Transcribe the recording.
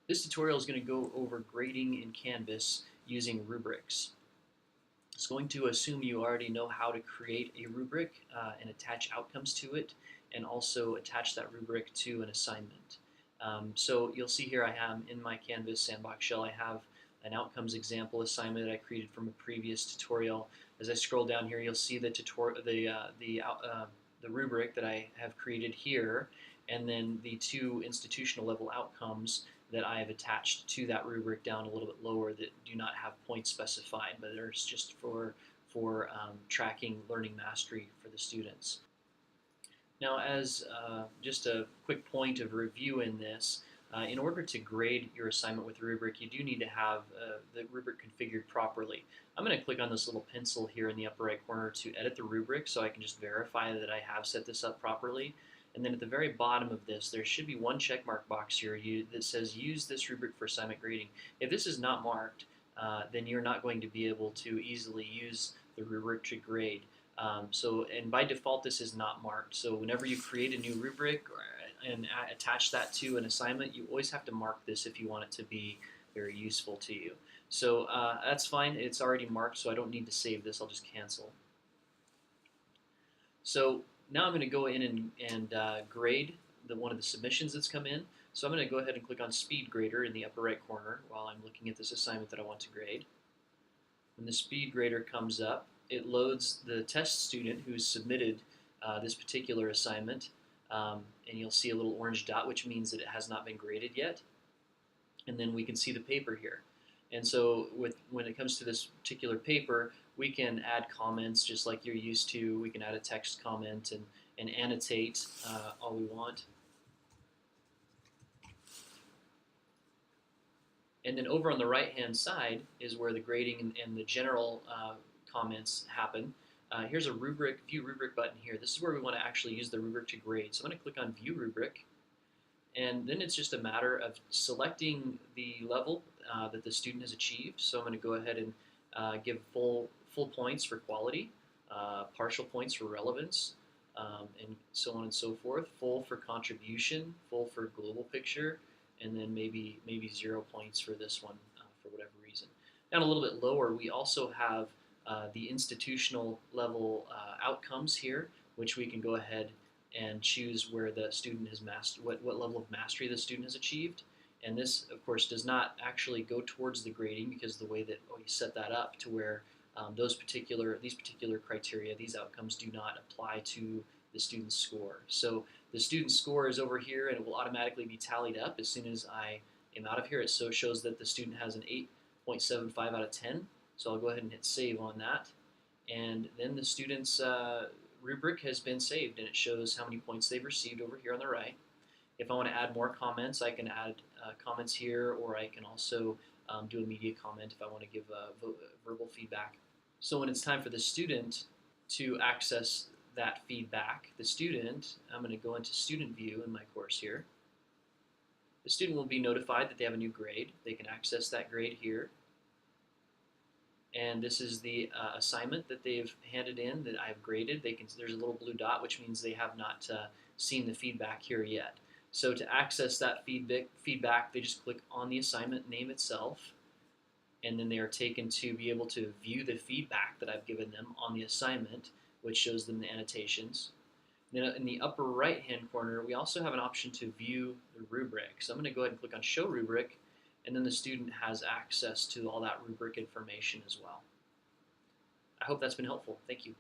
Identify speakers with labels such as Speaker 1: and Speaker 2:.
Speaker 1: This tutorial is going to go over grading in Canvas using rubrics. It's going to assume you already know how to create a rubric and attach outcomes to it, and also attach that rubric to an assignment. So you'll see here I have in my Canvas sandbox shell, I have an outcomes example assignment that I created from a previous tutorial. As I scroll down here, you'll see the rubric that I have created here, and then the two institutional level outcomes that I have attached to that rubric down a little bit lower that do not have points specified, but they're just for tracking learning mastery for the students. Now, as just a quick point of review in this, in order to grade your assignment with rubric, you do need to have the rubric configured properly. I'm going to click on this little pencil here in the upper right corner to edit the rubric so I can just verify that I have set this up properly. And then at the very bottom of this, there should be one checkmark box here that says use this rubric for assignment grading. If this is not marked, then you're not going to be able to easily use the rubric to grade. And by default, this is not marked. So whenever you create a new rubric and attach that to an assignment, you always have to mark this if you want it to be very useful to you. So that's fine. It's already marked, so I don't need to save this. I'll just cancel. So now I'm going to go in and grade one of the submissions that's come in. So I'm going to go ahead and click on Speed Grader in the upper right corner while I'm looking at this assignment that I want to grade. When the Speed Grader comes up, it loads the test student who's submitted this particular assignment, and you'll see a little orange dot, which means that it has not been graded yet. And then we can see the paper here. And so when it comes to this particular paper, we can add comments just like you're used to. We can add a text comment and annotate all we want. And then over on the right-hand side is where the grading and the general comments happen. Here's a View Rubric button here. This is where we want to actually use the rubric to grade. So I'm going to click on View Rubric. And then it's just a matter of selecting the level that the student has achieved. So I'm going to go ahead and give full points for quality, partial points for relevance, and so on and so forth. Full for contribution, full for global picture, and then maybe 0 points for this one for whatever reason. Down a little bit lower, we also have the institutional level outcomes here, which we can go ahead and choose where the student has what level of mastery the student has achieved. And this, of course, does not actually go towards the grading because the way that you set that up to where these particular criteria, these outcomes do not apply to the student's score. So the student's score is over here and it will automatically be tallied up as soon as I am out of here. It shows that the student has an 8.75 out of 10. So I'll go ahead and hit save on that. And then the student's rubric has been saved and it shows how many points they've received over here on the right. If I want to add more comments, I can add comments here, or I can also do a media comment if I want to give verbal feedback. So when it's time for the student to access that feedback, I'm going to go into student view in my course here. The student will be notified that they have a new grade. They can access that grade here. And this is the assignment that they've handed in that I've graded. There's a little blue dot, which means they have not seen the feedback here yet. So to access that feedback, they just click on the assignment name itself, and then they are taken to be able to view the feedback that I've given them on the assignment, which shows them the annotations. Then in the upper right-hand corner, we also have an option to view the rubric. So I'm going to go ahead and click on Show Rubric, and then the student has access to all that rubric information as well. I hope that's been helpful. Thank you.